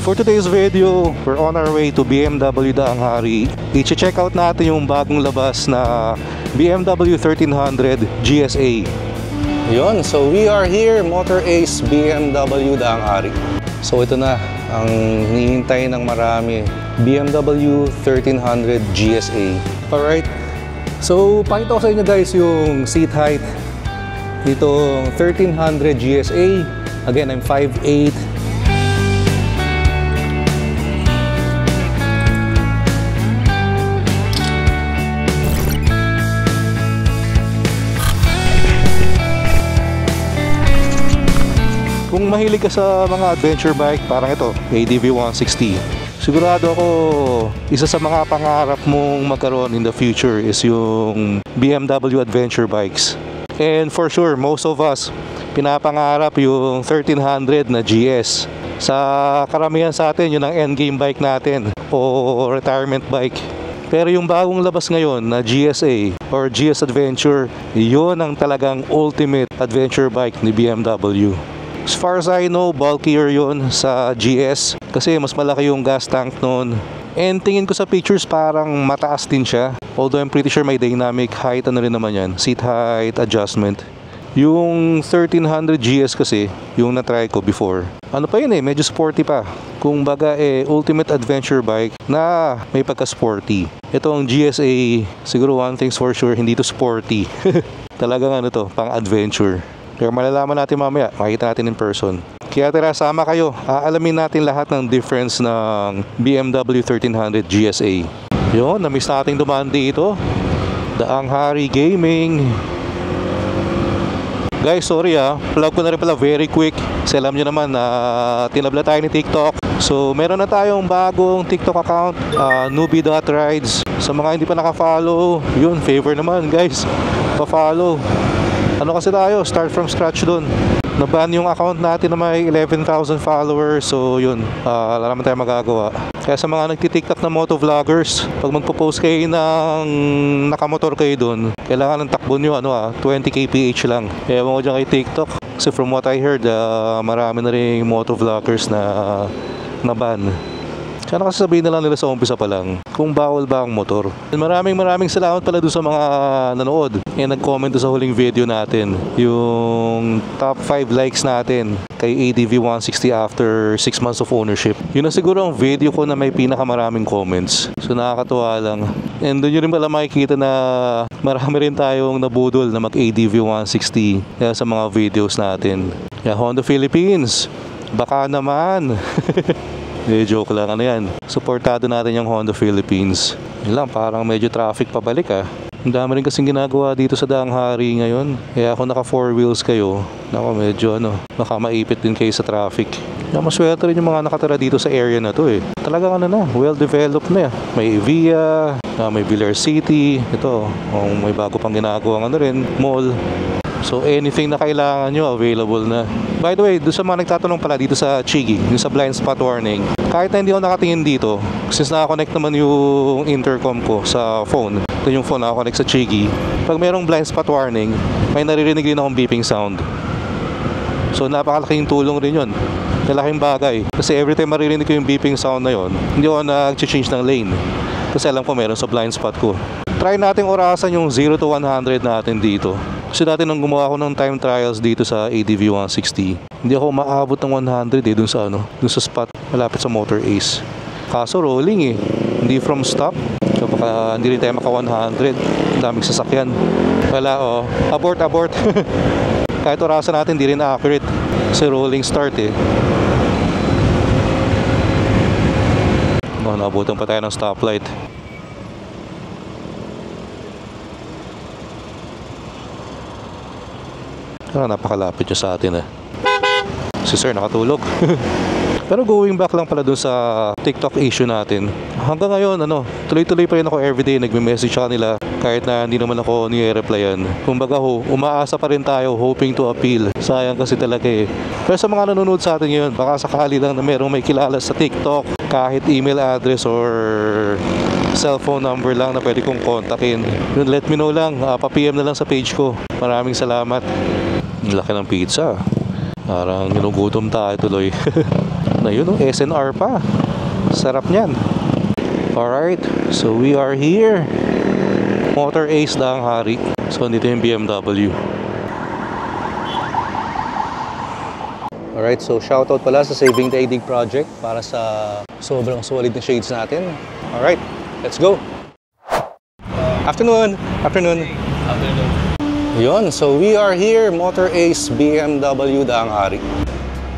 For today's video, we're on our way to BMW Daang Hari. I-check out natin yung bagong labas na BMW 1300 GSA. Yun, so we are here, Motor Ace BMW Daang Hari. So ito na ang hinihintay ng marami, BMW 1300 GSA. Alright, so pakita ko sa inyo guys yung seat height dito 1300 GSA. Again, I'm 5'8". Kung mahilig ka sa mga adventure bike, parang ito, ADV 160. Sigurado ako, isa sa mga pangarap mong magkaroon in the future is yung BMW adventure bikes. And for sure, most of us, pinapangarap yung 1300 na GS. Sa karamihan sa atin, yun ang endgame bike natin o retirement bike. Pero yung bagong labas ngayon na GSA or GS Adventure, yun ang talagang ultimate adventure bike ni BMW. As far as I know, bulkier yun sa GS kasi mas malaki yung gas tank nun. And tingin ko sa pictures parang mataas din siya. Although I'm pretty sure may dynamic height, ano rin naman yan, seat height adjustment. Yung 1300 GS kasi, yung na-try ko before, ano pa yun medyo sporty pa. Kung baga ultimate adventure bike na may pagka-sporty. Ito ang GSA, siguro one thing's for sure, hindi to sporty. Talagang ano to, pang adventure. Pero malalaman natin mamaya, makita natin in person. Kaya tara, sama kayo. Aalamin natin lahat ng difference ng BMW 1300 GSA. Yun, na-miss natin dumaan dito. Daang Hari Gaming. Guys, sorry plug ko na rin pala very quick. Kasi alam nyo naman na tinabla tayo ni TikTok. So meron na tayong bagong TikTok account, newbie.rides. Sa mga hindi pa naka-follow, yun, favor naman guys, pa-follow. Ano kasi tayo, start from scratch dun. Naban yung account natin na may 11,000 followers. So yun, wala naman tayo magagawa. Kaya sa mga nagtitiktok na motovloggers, pag magpo-post kayo ng nakamotor kayo dun, kailangan ng takbo nyo 20 kph lang. Ewan ko dyan kay TikTok. Kasi from what I heard, marami na rin motovloggers na ban. Sana kasi sabihin na lang nila sa umpisa pa lang kung bawal ba ang motor. Maraming salamat pala doon sa mga nanood and nag-comment sa huling video natin. Yung top 5 likes natin kay ADV 160 after 6 months of ownership. Yun na siguro ang video ko na may pinakamaraming comments. So nakakatuwa lang. And doon nyo rin pala makikita na marami rin tayong nabudol na mag-ADV 160 sa mga videos natin. Honda Philippines, baka naman. Joke lang, ano yan. Supportado natin yung Honda Philippines. Yun lang, parang medyo traffic pabalik Ang dami rin kasing ginagawa dito sa Daang Hari ngayon. Kaya kung naka 4 wheels kayo, medyo baka maipit din kayo sa traffic. Maswerte rin yung mga nakatira dito sa area na to Talagang well developed na May Via, may Villar City. Ito, may bago pang ginagawa mall. So anything na kailangan nyo, available na. By the way, doon sa mga nagtatanong pala dito sa Chigi, yung sa blind spot warning, kahit na hindi ako nakatingin dito, since nakakonect naman yung intercom ko sa phone, ito yung phone nakakonect sa Chigi, pag merong blind spot warning, may naririnig din akong beeping sound. So napakalaking tulong rin yun. Malaking bagay. Kasi every time maririnig ko yung beeping sound na yun, hindi ako nag-change ng lane. Kasi alam ko meron sa blind spot ko. Try natin orasan yung 0 to 100 natin dito. Kasi dati nung gumawa ako ng time trials dito sa ADV 160, hindi ako maabot ng 100 dun sa dun sa spot malapit sa Motor Ace. Kaso rolling hindi from stop. So baka hindi rin tayo maka 100. Daming sasakyan. Wala abort. Kahit orasan natin hindi rin accurate. Kasi rolling start Naabutan pa tayo ng stoplight. Napakalapit nyo sa atin Si sir nakatulog. Pero going back lang pala dun sa TikTok issue natin, hanggang ngayon tuloy-tuloy pa rin ako everyday nagme-message sa kanila kahit na hindi naman ako ni-replyan. Kumbaga umaasa pa rin tayo, hoping to appeal. Sayang kasi talaga Pero sa mga nanonood sa atin ngayon, baka sakali lang na merong may kilala sa TikTok, kahit email address or cellphone number lang na pwede kong kontakin, let me know lang, pa-PM na lang sa page ko. Maraming salamat. Ang laki ng pizza. Parang ginugutom tayo tuloy. Ayun oh, SNR pa. Sarap niyan. Alright, so we are here. Motor Ace Daang Hari. So dito yung BMW. Alright, so shoutout pala sa Saving Daigdig Project para sa sobrang solid na shades natin. Alright, let's go! Afternoon! Afternoon! Afternoon. Yun, so we are here, Motor Ace BMW Daang Hari.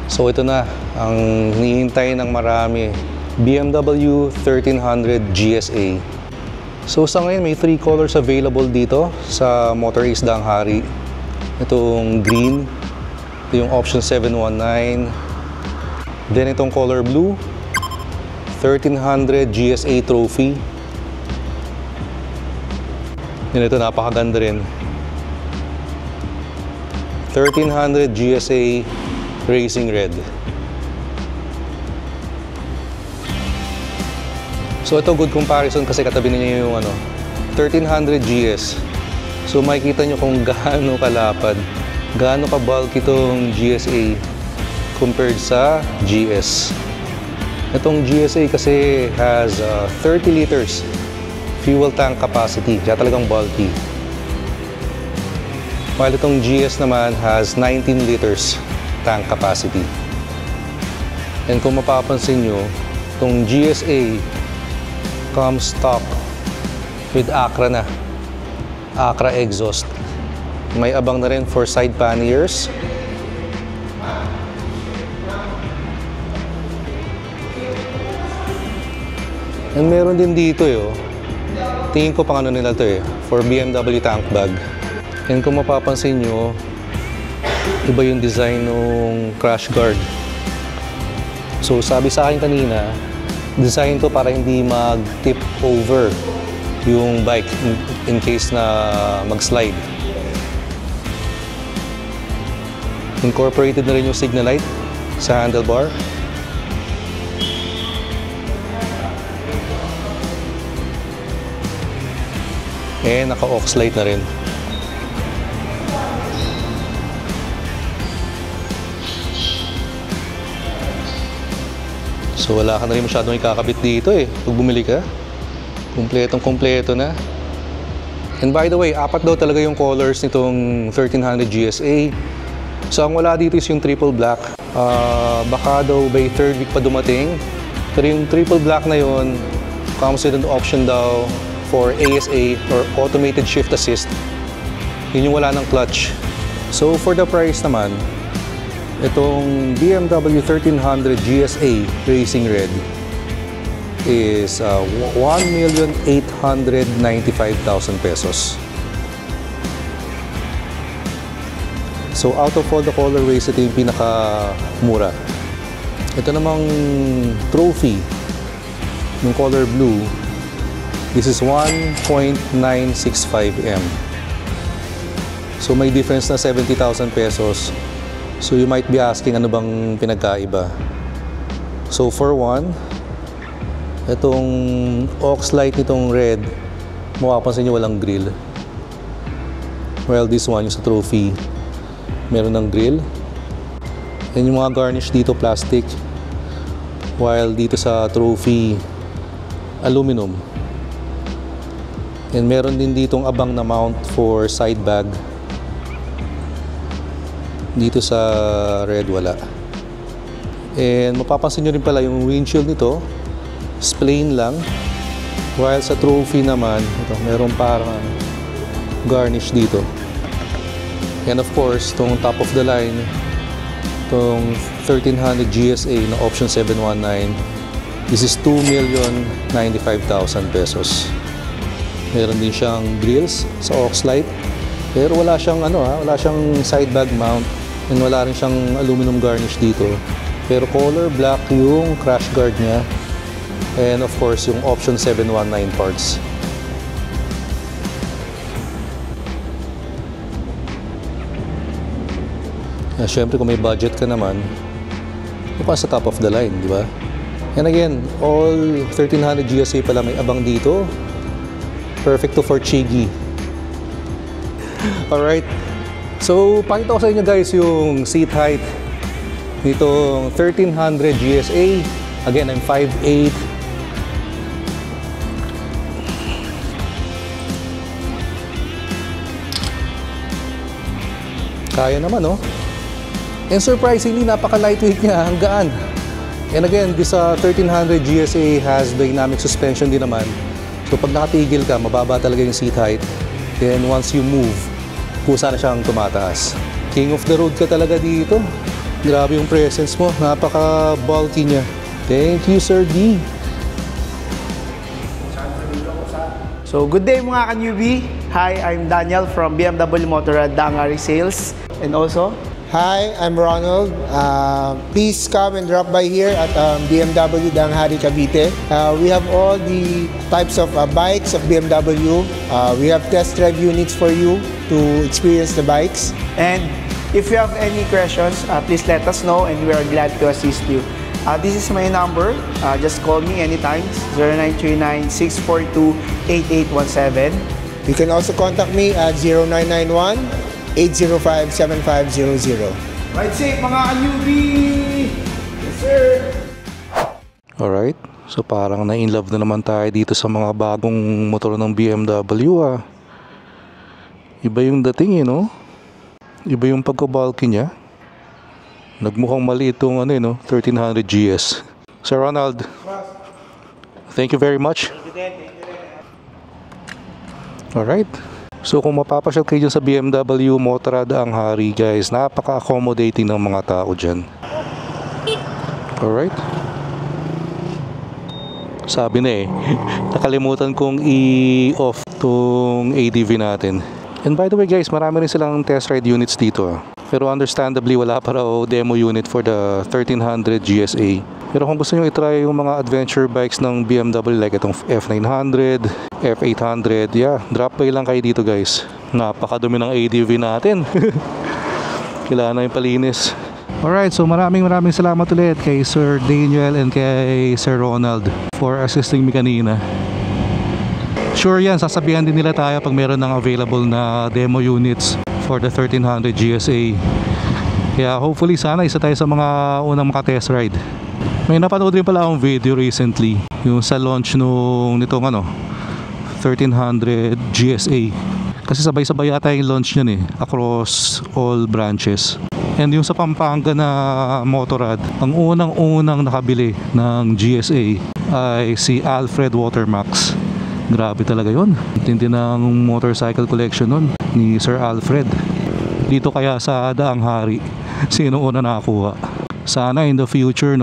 So ito na, ang hinihintay ng marami. BMW 1300 GSA. So sa ngayon, may 3 colors available dito sa Motor Ace Daang Hari. Itong green, ito yung option 719. Then itong color blue, 1300 GSA Trophy. Then ito, napakaganda rin. 1300 GSA Racing Red. So ito, good comparison kasi katabi niya yung 1300 GS. So makikita nyo kung gaano kalapad, gaano ka-bulky itong GSA compared sa GS. Itong GSA kasi has 30 liters fuel tank capacity, kaya talagang bulky. While itong GS naman has 19 liters tank capacity. And kung mapapansin nyo, itong GSA comes stock with Acra na. Acra exhaust. May abang na rin for side panniers. And meron din dito tingin ko pang nila to for BMW tank bag. And kung mapapansin nyo, iba yung design ng crash guard. So sabi sa akin kanina, design to para hindi mag-tip over yung bike in case na mag-slide. Incorporated na rin yung signal light sa handlebar. And naka-aux light na rin. So wala ka na rin masyadong ikakabit dito pag bumili ka. Kumpletong-kumpleto na. And by the way, 4 daw talaga yung colors nitong 1300 GSA. So ang wala dito is yung triple black. Baka daw by 3rd week pa dumating. Pero yung triple black na yun, comes with an option daw for ASA or Automated Shift Assist. Yun yung wala ng clutch. So for the price naman, itong BMW 1300 GSA Racing Red is 1,895,000 pesos. So out of all the colorways, ito yung pinaka-mura. Ito namang trophy ng color blue. This is 1.965 M. So may difference na 70,000 pesos. So you might be asking, ano bang pinagkaiba? So for one, itong aux light nitong red, mapapansin nyo walang grill. Well, this one, yung sa trophy, meron ng grill. And yung mga garnish dito, plastic. While dito sa trophy, aluminum. And meron din ditong abang na mount for side bag. Dito sa red wala. And mapapansin nyo rin pala yung windshield nito is plain lang. While sa trophy naman, ito, meron parang garnish dito. And of course, itong top of the line, itong 1300 GSA na option 719, this is 2,095,000 pesos. Meron din siyang grills sa aux light, pero wala siyang wala siyang side bag mount, and wala rin siyang aluminum garnish dito. Pero color black yung crash guard niya, and of course yung option 719 parts. Siyempre kung may budget ka naman, pa sa top of the line, di ba? And again, all 1300 GSA pala may abang dito. Perfecto for chigi. Alright. So, pakita ko sa inyo guys yung seat height nitong 1300 GSA. Again, I'm 5'8". Kaya naman, no? And surprisingly, napaka-lightweight niya, ang gaan. And again, this 1300 GSA has dynamic suspension din naman. So pag nakatigil ka, mababa talaga yung seat height. Then once you move, kusa na siyang tumataas. King of the road ka talaga dito. Grabe yung presence mo, napaka-bulky niya. Thank you, Sir D. So good day mga ka-newbie. Hi, I'm Daniel from BMW Motorrad Dangari Sales. And also, hi, I'm Ronald. Please come and drop by here at BMW Danghari Cavite. We have all the types of bikes of BMW. We have test drive units for you to experience the bikes. and if you have any questions, please let us know and we are glad to assist you. This is my number. Just call me anytime, 0939-642-8817. You can also contact me at 0991-805-7500. Ride safe mga ka-newbie! Yes, sir! Alright, so parang na-inlove na naman tayo dito sa mga bagong motor ng BMW ah. Iba yung dating no? Iba yung pagka-bulky niya. Nagmukhang mali itong 1300 GS. Sir Ronald, thank you very much. Alright, so kung mapapasyal kayo dyan sa BMW Motorrad Danghari guys, napaka-accommodating ng mga tao dyan. Alright. Sabi na nakalimutan kong i-off tong ADV natin. And by the way guys, marami rin silang test ride units dito Pero understandably wala pa raw demo unit for the 1300 GSA. Pero kung gusto nyo itry yung mga adventure bikes ng BMW like itong F900, F800, yeah, drop by lang kayo dito guys. Napakadumi ng ADV natin. Kailangan na yung palinis. Alright, so maraming salamat ulit kay Sir Daniel and kay Sir Ronald for assisting me kanina. Sure yan, sasabihan din nila tayo pag meron ng available na demo units for the 1300 GSA. Kaya hopefully sana isa tayo sa mga unang maka-test ride. May napanood rin pala akong video recently yung sa launch nitong 1300 GSA. Kasi sabay-sabay yata yung launch niyan across all branches. And yung sa Pampanga na Motorrad, ang unang nakabili ng GSA ay si Alfred Watermax. Grabe talaga yun. Tindi ng motorcycle collection nun ni Sir Alfred. Dito kaya sa Danghari, sino una nakakuha? Sana in the future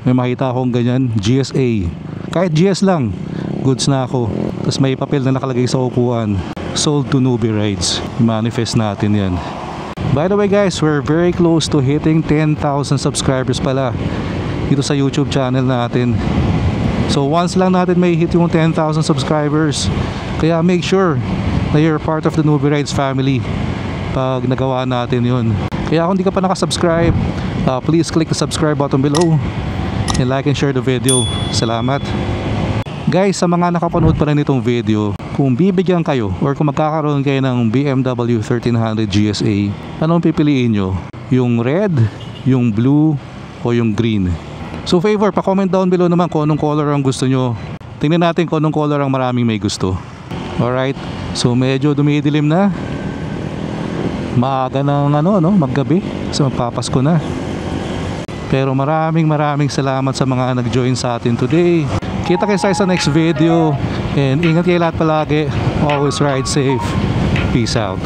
may makita akong ganyan GSA. Kahit GS lang, goods na ako. Tapos may papel na nakalagay sa upuan, sold to newbie rides. Manifest natin yan. By the way guys, we're very close to hitting 10,000 subscribers pala dito sa YouTube channel natin. So once lang natin may hit yung 10,000 subscribers. Kaya make sure na you're part of the Newbie Rides family pag nagawa natin yun. Kaya kung di ka pa nakasubscribe, please click the subscribe button below and like and share the video. Salamat. Guys, sa mga nakapanood pa rin itong video, kung bibigyan kayo or kung magkakaroon kayo ng BMW 1300 GSA, anong pipiliin nyo? Yung red, yung blue, o yung green? So favor, pa-comment down below naman kung anong color ang gusto nyo. Tingnan natin kung anong color ang maraming may gusto. Alright, so medyo dumidilim na. Maaga ng maggabi. So magpapasko na. Pero maraming salamat sa mga nag-join sa atin today. Kita kayo sa next video. And ingat kayo lahat palagi. Always ride safe. Peace out.